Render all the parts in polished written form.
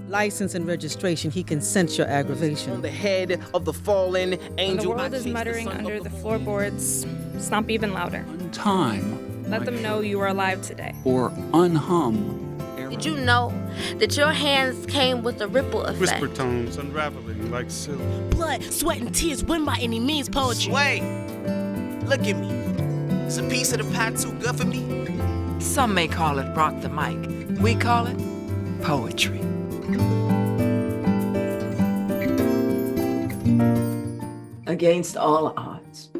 license and registration, he can sense your aggravation. On the head of the fallen angel. When the world is muttering under the floorboards, stomp even louder. Time. Let them know you are alive today. Or unhum. Did you know that your hands came with a ripple effect? Whisper tones unraveling like silk. Blood, sweat, and tears win by any means poetry. Sway, look at me. Is a piece of the pie too good for me? Some may call it rock the mic. We call it poetry. Against all odds.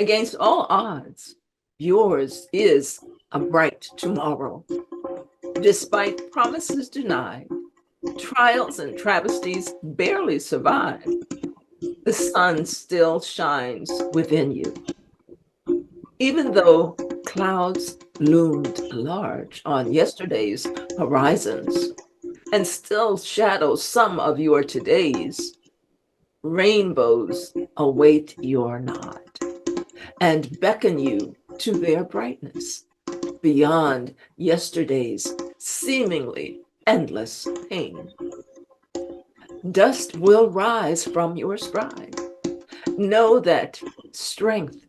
Against all odds, yours is a bright tomorrow. Despite promises denied, trials and travesties barely survive, the sun still shines within you. Even though clouds loomed large on yesterday's horizons and still shadow some of your todays, rainbows await your nod and beckon you to their brightness beyond yesterday's seemingly endless pain. Dust will rise from your stride. Know that strength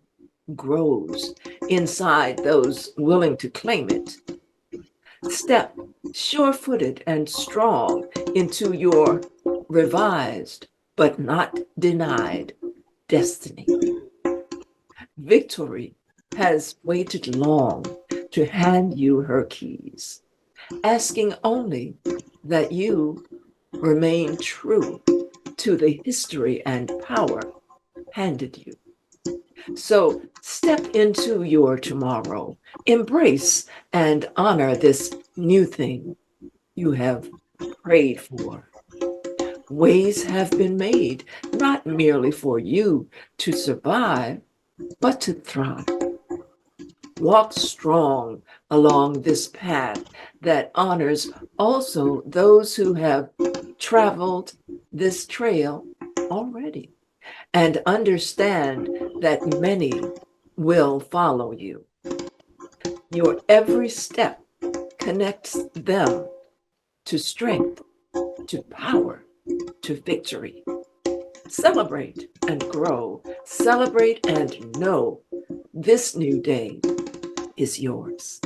grows inside those willing to claim it. Step sure-footed and strong into your revised but not denied destiny. Victory has waited long to hand you her keys, asking only that you remain true to the history and power handed you. So step into your tomorrow, embrace and honor this new thing you have prayed for. Ways have been made, not merely for you to survive, but to thrive. Walk strong along this path that honors also those who have traveled this trail already, and understand that many will follow you. Your every step connects them to strength, to power, to victory. Celebrate and grow. Celebrate and know this new day is yours.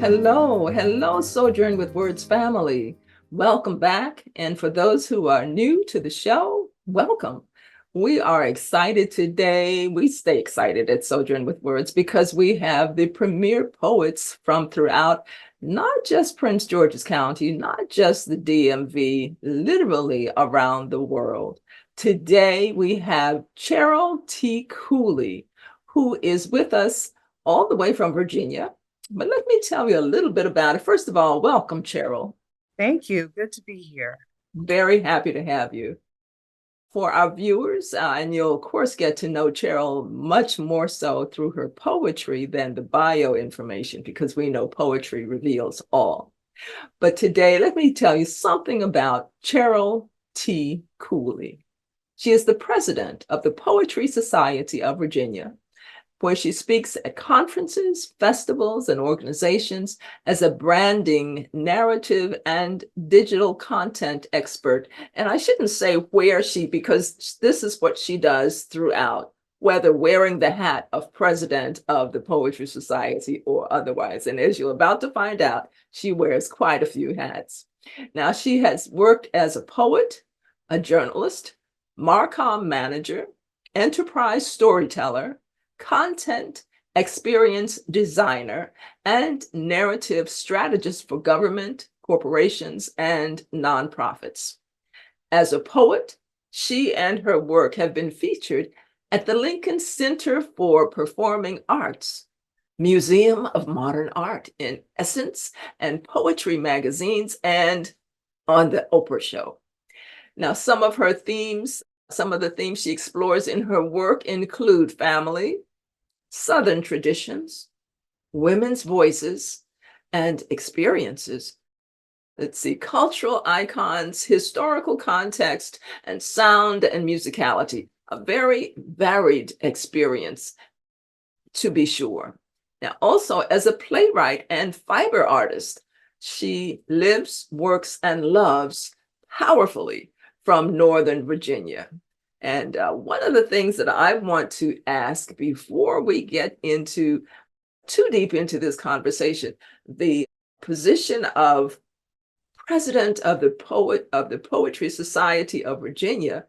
Hello, Sojourn with Words family. Welcome back. And for those who are new to the show, welcome. We are excited today. We stay excited at Sojourn with Words because we have the premier poets from throughout not just Prince George's County, not just the DMV, literally around the world. Today we have Cherryl T. Cooley, who is with us all the way from Virginia. But let me tell you a little bit about it. First of all, welcome, Cherryl. Thank you. Good to be here. Very happy to have you. For our viewers, and you'll of course get to know Cherryl much more so through her poetry than the bio information, because we know poetry reveals all. But today, let me tell you something about Cherryl T. Cooley. She is the president of the Poetry Society of Virginia, where she speaks at conferences, festivals, and organizations as a branding, narrative, and digital content expert. And I shouldn't say where she, because this is what she does throughout, whether wearing the hat of president of the Poetry Society or otherwise. And as you're about to find out, she wears quite a few hats. Now, she has worked as a poet, a journalist, Marcom manager, enterprise storyteller, content experience designer, and narrative strategist for government, corporations, and nonprofits. As a poet, she and her work have been featured at the Lincoln Center for Performing Arts, Museum of Modern Art in Essence, and Poetry magazines, and on the Oprah Show. Now, some of the themes she explores in her work include family, Southern traditions, women's voices, and experiences. Let's see, cultural icons, historical context, and sound and musicality. A very varied experience. to be sure. Now, also as a playwright and fiber artist, she lives, works, and loves powerfully from Northern Virginia. And one of the things that I want to ask before we get into too deep into this conversation, the position of president of the Poetry Society of Virginia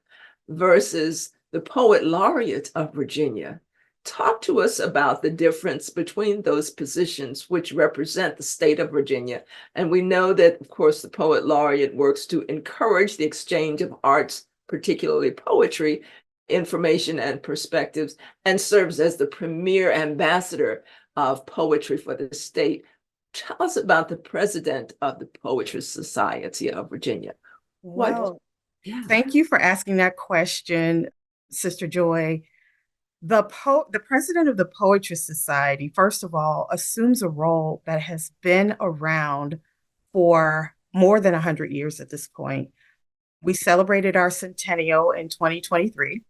versus the poet laureate of Virginia. Talk to us about the difference between those positions which represent the state of Virginia. And we know that, of course, the poet laureate works to encourage the exchange of arts, particularly poetry, information, and perspectives, and serves as the premier ambassador of poetry for the state. Tell us about the president of the Poetry Society of Virginia. Well, thank you for asking that question, Sistah Joy. The president of the Poetry Society, first of all, assumes a role that has been around for more than 100 years at this point. We celebrated our centennial in 2023,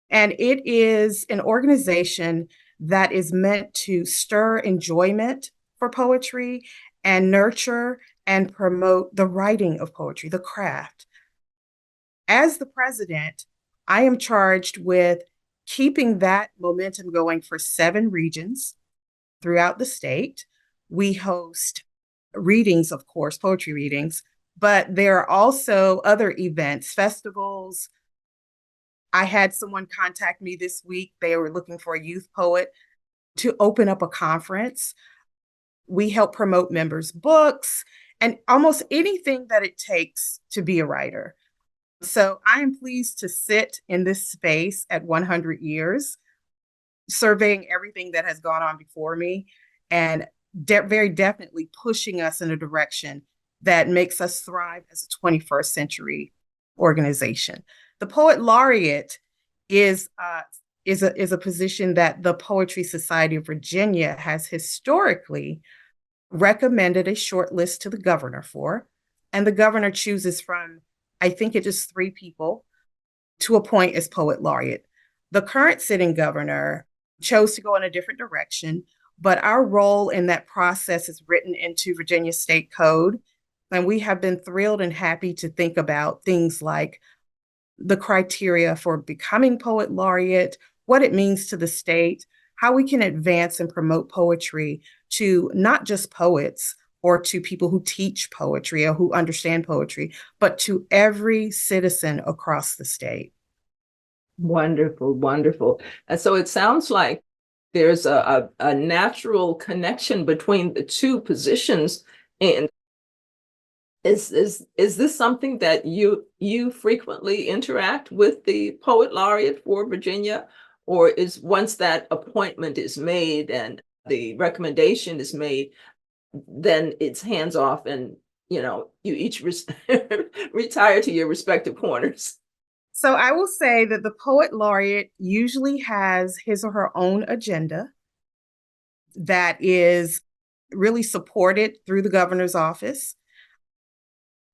and it is an organization that is meant to stir enjoyment for poetry and nurture and promote the writing of poetry, the craft. As the president, I am charged with keeping that momentum going for 7 regions throughout the state. We host readings, of course, poetry readings, but there are also other events, festivals. I had someone contact me this week. They were looking for a youth poet to open up a conference. We help promote members' books and almost anything that it takes to be a writer. So I am pleased to sit in this space at 100 years, surveying everything that has gone on before me and very definitely pushing us in a direction that makes us thrive as a 21st century organization. The Poet Laureate is a position that the Poetry Society of Virginia has historically recommended a short list to the governor for, and the governor chooses from, I think it is 3 people to appoint as Poet Laureate. The current sitting governor chose to go in a different direction, but our role in that process is written into Virginia State Code, and we have been thrilled and happy to think about things like the criteria for becoming Poet Laureate, what it means to the state, how we can advance and promote poetry to not just poets or to people who teach poetry or who understand poetry, but to every citizen across the state. Wonderful, wonderful. And so it sounds like there's a natural connection between the two positions. And is this something that you frequently interact with the Poet Laureate for Virginia? Or is once that appointment is made and the recommendation is made, then it's hands off and, you each retire to your respective corners? So I will say that the Poet Laureate usually has his or her own agenda that is really supported through the governor's office.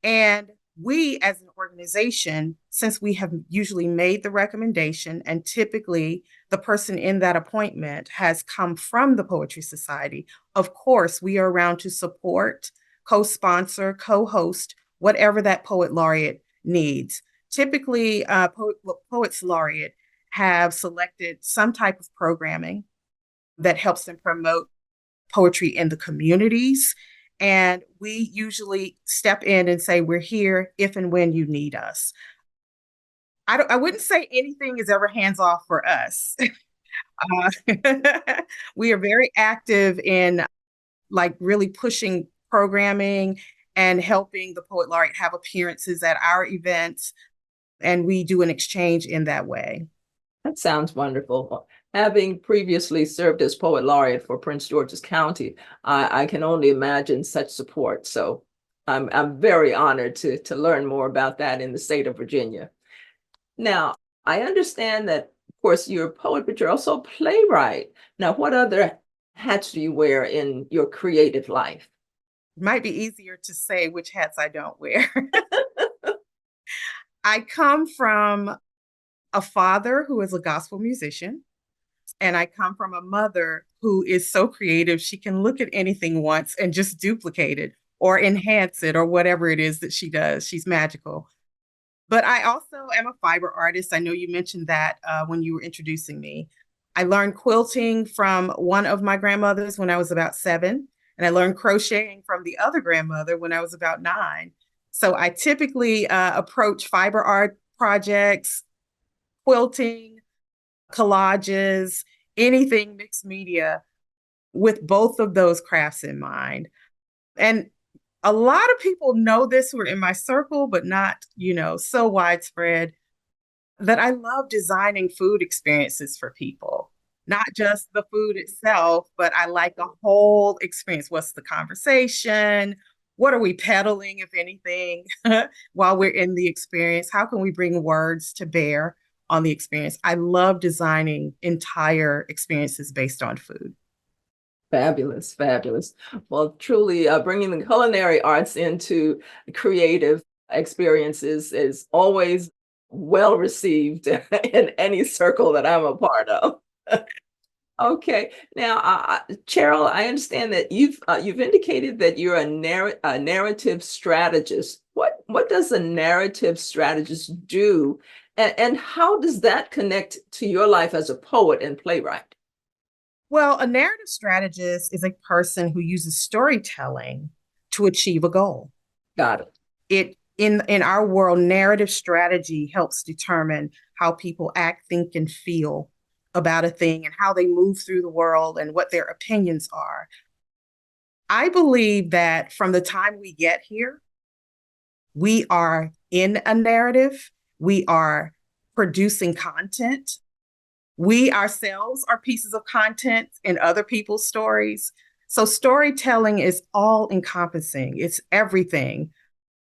And we as an organization, since we have usually made the recommendation and typically the person in that appointment has come from the Poetry Society, of course, we are around to support, co-sponsor, co-host, whatever that Poet Laureate needs. Typically, Poets Laureate have selected some type of programming that helps them promote poetry in the communities. And we usually step in and say, we're here if and when you need us. I wouldn't say anything is ever hands off for us. We are very active in really pushing programming and helping the Poet Laureate have appearances at our events. And we do an exchange in that way. That sounds wonderful. Having previously served as Poet Laureate for Prince George's County, I can only imagine such support. So I'm very honored to learn more about that in the state of Virginia. Now, I understand that, of course, you're a poet, but you're also a playwright. Now, what other hats do you wear in your creative life? It might be easier to say which hats I don't wear. I come from a father who is a gospel musician. And I come from a mother who is so creative, she can look at anything once and just duplicate it or enhance it or whatever it is that she does. She's magical. But I also am a fiber artist. I know you mentioned that when you were introducing me. I learned quilting from one of my grandmothers when I was about 7, and I learned crocheting from the other grandmother when I was about 9. So I typically approach fiber art projects, quilting, collages, anything mixed media with both of those crafts in mind. And a lot of people know this who are in my circle, but not, so widespread, that I love designing food experiences for people. Not just the food itself, but I like the whole experience. What's the conversation? What are we peddling, if anything, while we're in the experience? How can we bring words to bear on the experience? I love designing entire experiences based on food. Fabulous, fabulous. Well, truly bringing the culinary arts into creative experiences is always well received in any circle that I'm a part of. Okay, now, Cherryl, I understand that you've indicated that you're a narrative strategist. What does a narrative strategist do, and how does that connect to your life as a poet and playwright? Well, a narrative strategist is a person who uses storytelling to achieve a goal. Got it. In our world, narrative strategy helps determine how people act, think, and feel about a thing and how they move through the world and what their opinions are. I believe that from the time we get here, we are in a narrative, we are producing content. We ourselves are pieces of content in other people's stories. So storytelling is all encompassing. It's everything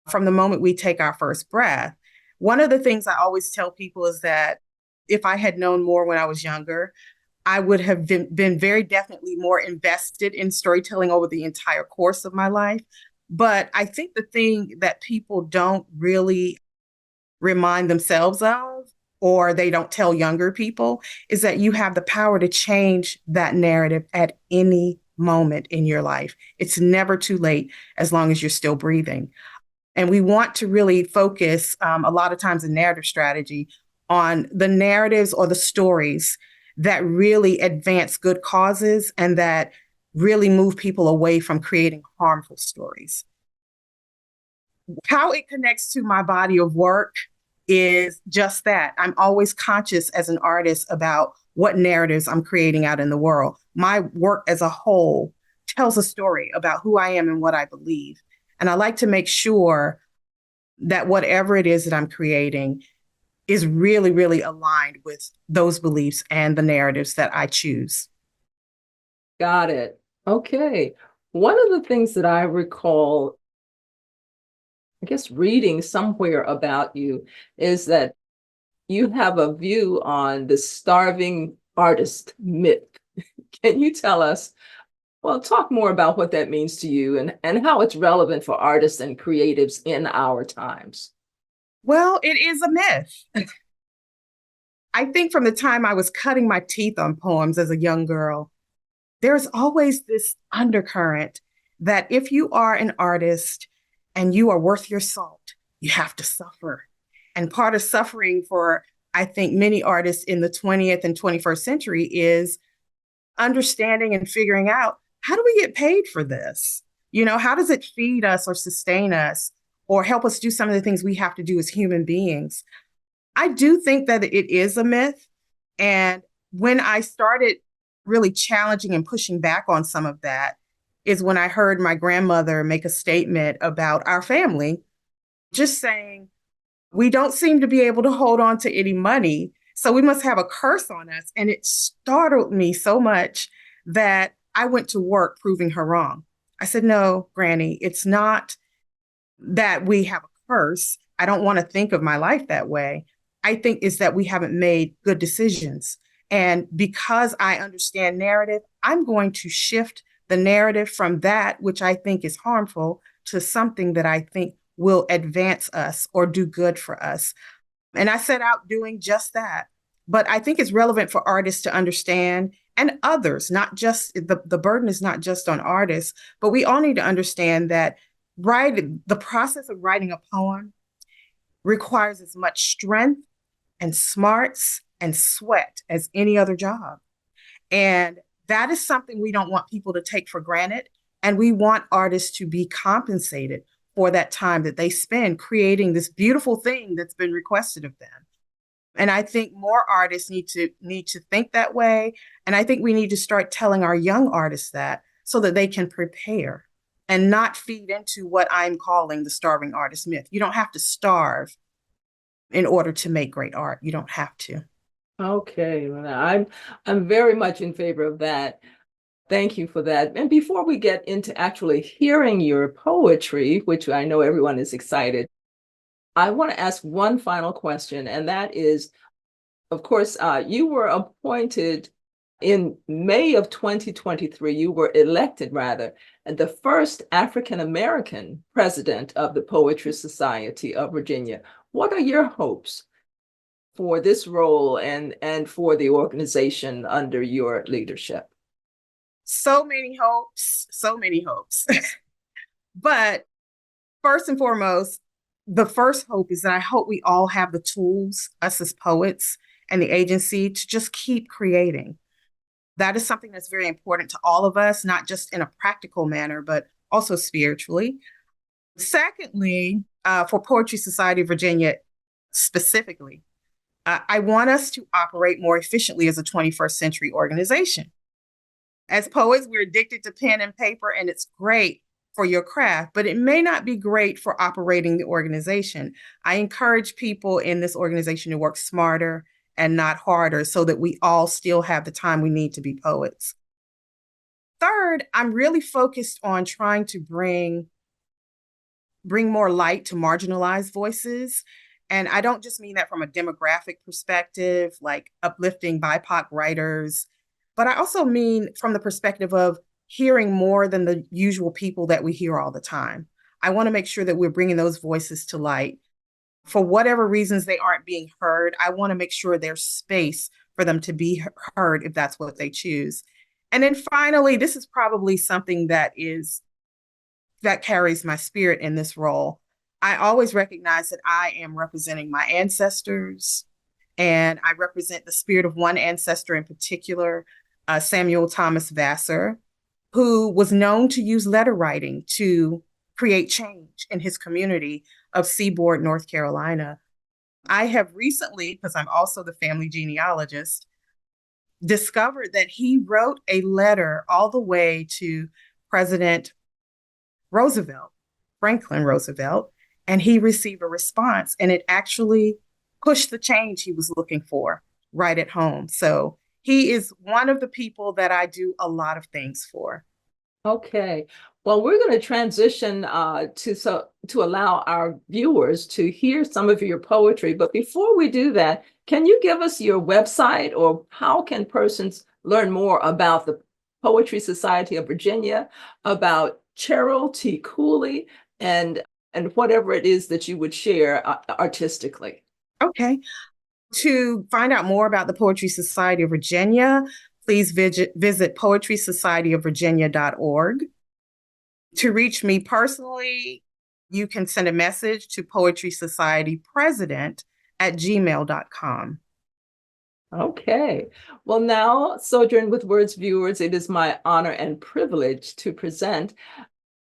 from the moment we take our first breath. One of the things I always tell people is that if I had known more when I was younger, I would have been very definitely more invested in storytelling over the entire course of my life. But I think the thing that people don't really remind themselves of, or they don't tell younger people, is that you have the power to change that narrative at any moment in your life. It's never too late as long as you're still breathing. And we want to really focus a lot of times in narrative strategy on the narratives or the stories that really advance good causes and that really move people away from creating harmful stories. How it connects to my body of work is just that. I'm always conscious as an artist about what narratives I'm creating out in the world. My work as a whole tells a story about who I am and what I believe. And I like to make sure that whatever it is that I'm creating is really, really aligned with those beliefs and the narratives that I choose. Got it. Okay. One of the things that I recall, I guess, reading somewhere about you is that you have a view on the starving artist myth. Can you tell us, talk more about what that means to you and how it's relevant for artists and creatives in our times? Well, it is a myth. I think from the time I was cutting my teeth on poems as a young girl, there's always this undercurrent that if you are an artist and you are worth your salt, you have to suffer. And part of suffering for, I think, many artists in the 20th and 21st century is understanding and figuring out, how do we get paid for this? How does it feed us or sustain us or help us do some of the things we have to do as human beings? I do think that it is a myth. And when I started really challenging and pushing back on some of that is when I heard my grandmother make a statement about our family, just saying, we don't seem to be able to hold on to any money, so we must have a curse on us. And it startled me so much that I went to work proving her wrong. I said, no, Granny, it's not that we have a curse. I don't want to think of my life that way. I think it's that we haven't made good decisions. And because I understand narrative, I'm going to shift the narrative from that, which I think is harmful, to something that I think will advance us or do good for us. And I set out doing just that. But I think it's relevant for artists to understand, and others, not just the burden is not just on artists, but we all need to understand that the process of writing a poem requires as much strength and smarts and sweat as any other job. And that is something we don't want people to take for granted. And we want artists to be compensated for that time that they spend creating this beautiful thing that's been requested of them. And I think more artists need to think that way. And I think we need to start telling our young artists that so that they can prepare and not feed into what I'm calling the starving artist myth. You don't have to starve in order to make great art. You don't have to. Okay, well, I'm very much in favor of that. Thank you for that. And before we get into actually hearing your poetry, which I know everyone is excited, I want to ask one final question, and that is, of course, you were appointed in May of 2023, you were elected rather, the first African-American president of the Poetry Society of Virginia. What are your hopes for this role and for the organization under your leadership? So many hopes, so many hopes. But first and foremost, the first hope is that I hope we all have the tools, us as poets and the agency, to just keep creating. That is something that's very important to all of us, not just in a practical manner, but also spiritually. Secondly, for Poetry Society of Virginia specifically, I want us to operate more efficiently as a 21st century organization. As poets, we're addicted to pen and paper, and it's great for your craft, but it may not be great for operating the organization. I encourage people in this organization to work smarter and not harder so that we all still have the time we need to be poets. Third, I'm really focused on trying to bring more light to marginalized voices. And I don't just mean that from a demographic perspective, like uplifting BIPOC writers, but I also mean from the perspective of hearing more than the usual people that we hear all the time. I want to make sure that we're bringing those voices to light. For whatever reasons they aren't being heard, I want to make sure there's space for them to be heard if that's what they choose. And then finally, this is probably something that carries my spirit in this role. I always recognize that I am representing my ancestors, and I represent the spirit of one ancestor in particular, Samuel Thomas Vassar, who was known to use letter writing to create change in his community of Seaboard, North Carolina. I have recently, because I'm also the family genealogist, discovered that he wrote a letter all the way to President Roosevelt, Franklin Roosevelt, and he received a response, and it actually pushed the change he was looking for right at home. So he is one of the people that I do a lot of things for. Okay. Well, we're going to transition to allow our viewers to hear some of your poetry. But before we do that, can you give us your website, or how can persons learn more about the Poetry Society of Virginia, about Cherryl T. Cooley, and whatever it is that you would share artistically? Okay. To find out more about the Poetry Society of Virginia, please visit poetrysocietyofvirginia.org. To reach me personally, you can send a message to poetrysocietypresident@gmail.com. Okay. Well, now, Sojourn with Words viewers, it is my honor and privilege to present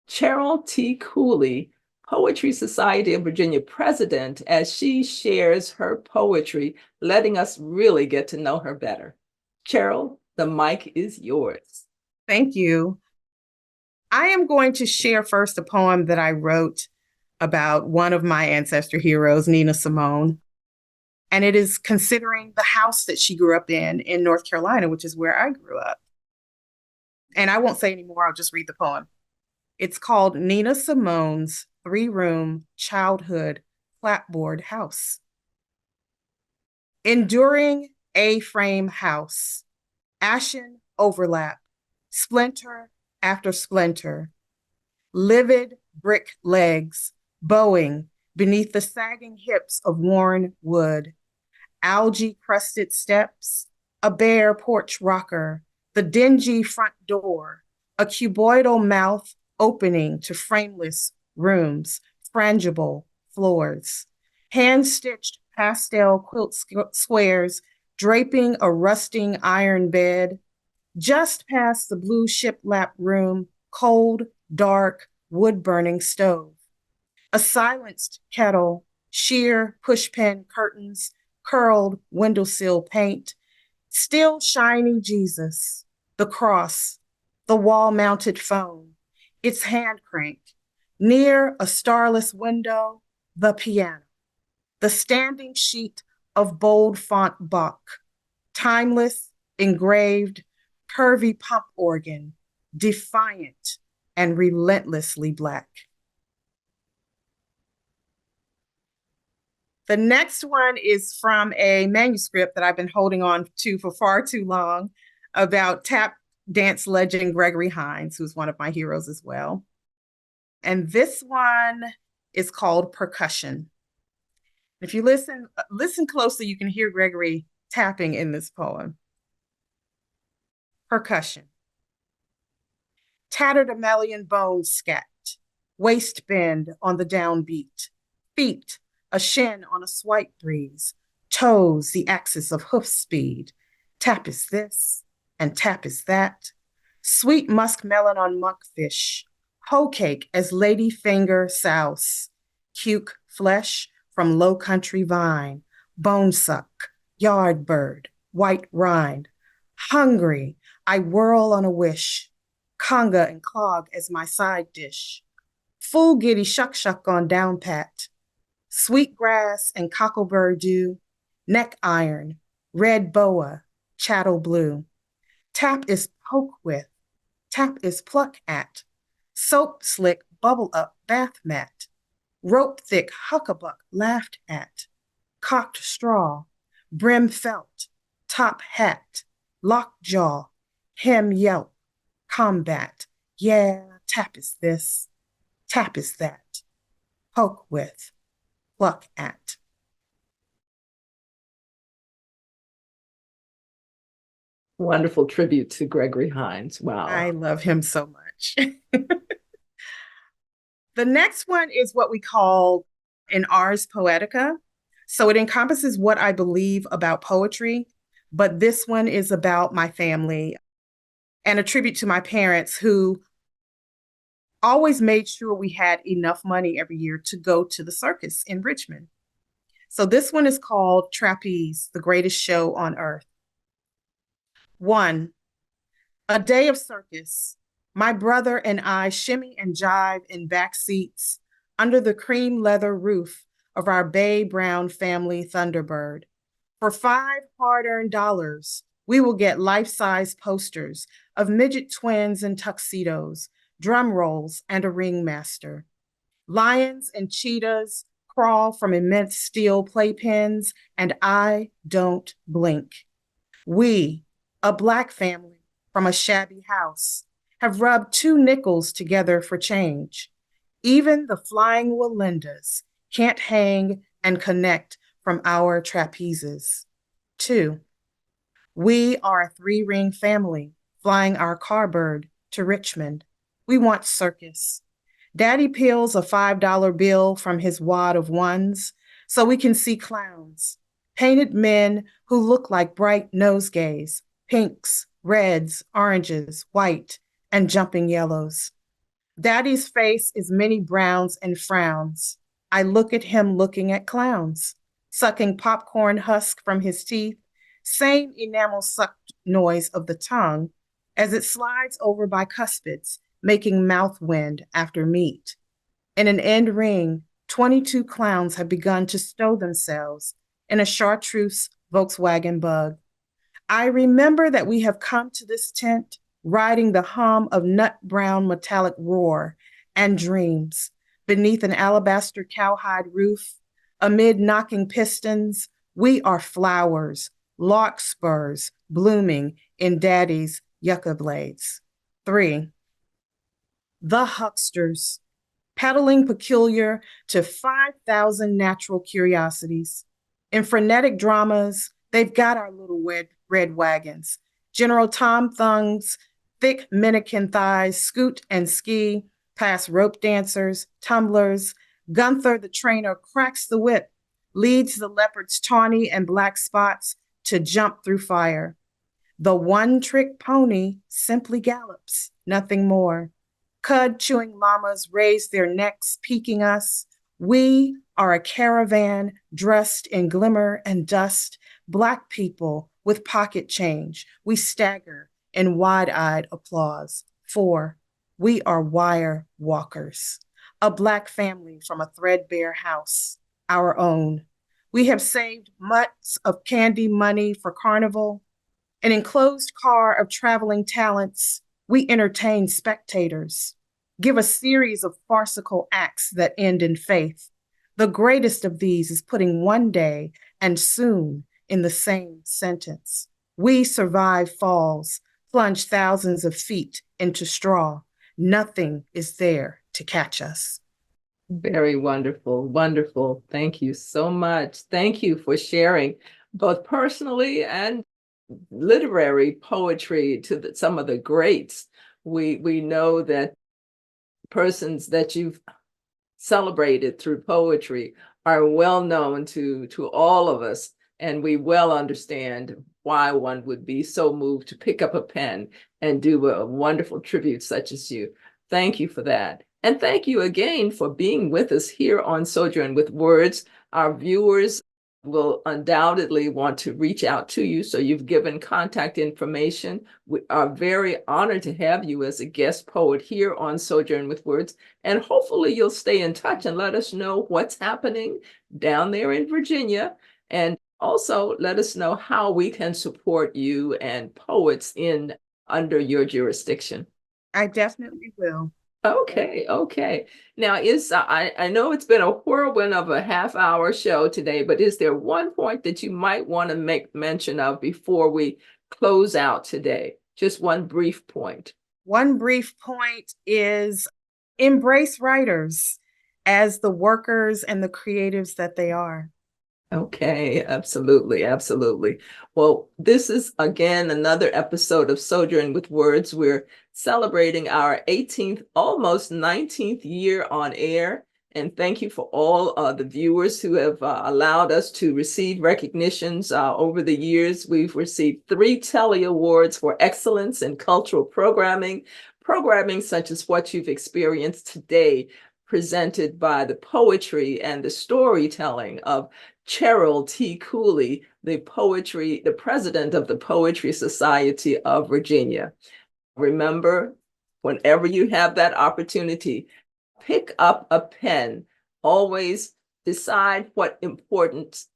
Cherryl T. Cooley, Poetry Society of Virginia president, as she shares her poetry, letting us really get to know her better. Cherryl, the mic is yours. Thank you. I am going to share first a poem that I wrote about one of my ancestor heroes, Nina Simone. And it is considering the house that she grew up in North Carolina, which is where I grew up. And I won't say any more, I'll just read the poem. It's called Nina Simone's 3-Room Childhood Clapboard House. Enduring A-frame house, ashen overlap, splinter after splinter, livid brick legs bowing beneath the sagging hips of worn wood, algae-crusted steps, a bare porch rocker, the dingy front door, a cuboidal mouth opening to frameless rooms, frangible floors, hand-stitched pastel quilt squares draping a rusting iron bed, just past the blue shiplap room, cold, dark, wood-burning stove, a silenced kettle, sheer pushpin curtains, curled windowsill paint, still shiny Jesus, the cross, the wall-mounted phone, its hand crank, near a starless window, the piano, the standing sheet of bold font Bach, timeless, engraved, curvy pump organ, defiant and relentlessly Black. The next one is from a manuscript that I've been holding on to for far too long about tap dance legend Gregory Hines, who's one of my heroes as well. And this one is called Percussion. If you listen closely, you can hear Gregory tapping in this poem. Percussion. Tattered mammalian bones scat, waist bend on the downbeat, feet a shin on a swipe breeze, toes the axis of hoof speed. Tap is this, and tap is that. Sweet muskmelon on monkfish, hoe cake as lady finger souse, cuke flesh from low country vine, bone suck, yard bird, white rind. Hungry, I whirl on a wish, conga and clog as my side dish. Full giddy shuck on down pat, sweet grass and cocklebur dew, neck iron, red boa, chattel blue. Tap is poke with, tap is pluck at, soap slick bubble up bath mat, rope thick huckabuck laughed at, cocked straw, brim felt, top hat, lockjaw, hem yelp, combat. Yeah, tap is this, tap is that, poke with, pluck at. Wonderful tribute to Gregory Hines. Wow. I love him so much. The next one is what we call an Ars Poetica. So it encompasses what I believe about poetry, but this one is about my family and a tribute to my parents who always made sure we had enough money every year to go to the circus in Richmond. So this one is called Trapeze, the greatest show on earth. 1, a day of circus. My brother and I shimmy and jive in back seats under the cream leather roof of our bay brown family Thunderbird. For $5 hard-earned dollars, we will get life-size posters of midget twins in tuxedos, drum rolls, and a ringmaster. Lions and cheetahs crawl from immense steel playpens, and I don't blink. We, a Black family from a shabby house, have rubbed 2 nickels together for change. Even the flying Walendas can't hang and connect from our trapezes. 2, we are a 3-ring family flying our carbird to Richmond. We want circus. Daddy peels a $5 bill from his wad of ones so we can see clowns, painted men who look like bright nosegays, pinks, reds, oranges, white, and jumping yellows. Daddy's face is many browns and frowns. I look at him looking at clowns, sucking popcorn husk from his teeth, same enamel suck noise of the tongue as it slides over bicuspids, making mouth wind after meat. In an end ring, 22 clowns have begun to stow themselves in a chartreuse Volkswagen Bug. I remember that we have come to this tent riding the hum of nut brown metallic roar and dreams beneath an alabaster cowhide roof. Amid knocking pistons, we are flowers, larkspurs blooming in Daddy's yucca blades. 3, the hucksters, peddling peculiar to 5,000 natural curiosities. In frenetic dramas, they've got our little red wagons. General Tom Thung's thick Minikin thighs scoot and ski past rope dancers, tumblers. Gunther the trainer cracks the whip, leads the leopard's tawny and black spots to jump through fire. The one-trick pony simply gallops, nothing more. Cud-chewing llamas raise their necks, peeking us. We are a caravan dressed in glimmer and dust, Black people with pocket change. We stagger in wide-eyed applause. For we are wire walkers, a Black family from a threadbare house, our own. We have saved mutts of candy money for carnival. An enclosed car of traveling talents, we entertain spectators, give a series of farcical acts that end in faith. The greatest of these is putting one day and soon in the same sentence. We survive falls, plunge thousands of feet into straw. Nothing is there to catch us. Very wonderful, wonderful. Thank you so much. Thank you for sharing both personally and literary poetry to some of the greats. We know that persons that you've celebrated through poetry are well known to all of us, and we well understand why one would be so moved to pick up a pen and do a wonderful tribute such as you. Thank you for that. And thank you again for being with us here on Sojourn with Words. Our viewers will undoubtedly want to reach out to you, so you've given contact information. We are very honored to have you as a guest poet here on Sojourn with Words, and hopefully you'll stay in touch and let us know what's happening down there in Virginia, and also let us know how we can support you and poets in under your jurisdiction. I definitely will. Okay. Now, I know it's been a whirlwind of a half-hour show today, but is there one point that you might want to make mention of before we close out today? Just one brief point. One brief point is embrace writers as the workers and the creatives that they are. Okay, absolutely. Well, this is again another episode of Sojourn with Words. We're celebrating our 18th, almost 19th year on air. And thank you for all the viewers who have allowed us to receive recognitions over the years. We've received 3 Telly Awards for excellence in cultural programming such as what you've experienced today, presented by the poetry and the storytelling of Cherryl T. Cooley, the president of the Poetry Society of Virginia. Remember, whenever you have that opportunity, pick up a pen. Always decide what's important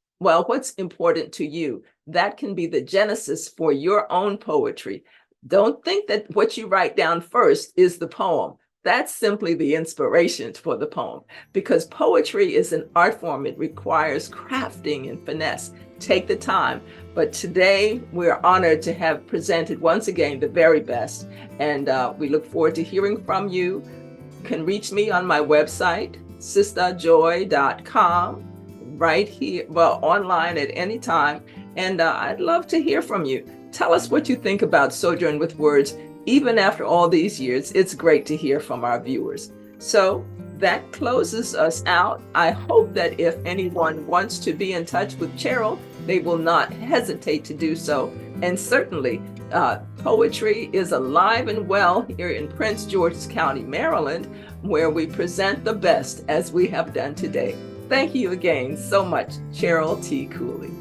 to you. That can be the genesis for your own poetry. Don't think that what you write down first is the poem. That's simply the inspiration for the poem, because poetry is an art form. It requires crafting and finesse. Take the time. But today we're honored to have presented once again the very best. And we look forward to hearing from you. You can reach me on my website, sistahjoy.com, right here, online at any time. And I'd love to hear from you. Tell us what you think about Sojourn with Words. Even after all these years, it's great to hear from our viewers. So that closes us out. I hope that if anyone wants to be in touch with Cherryl, they will not hesitate to do so. And certainly, poetry is alive and well here in Prince George's County, Maryland, where we present the best as we have done today. Thank you again so much, Cherryl T. Cooley.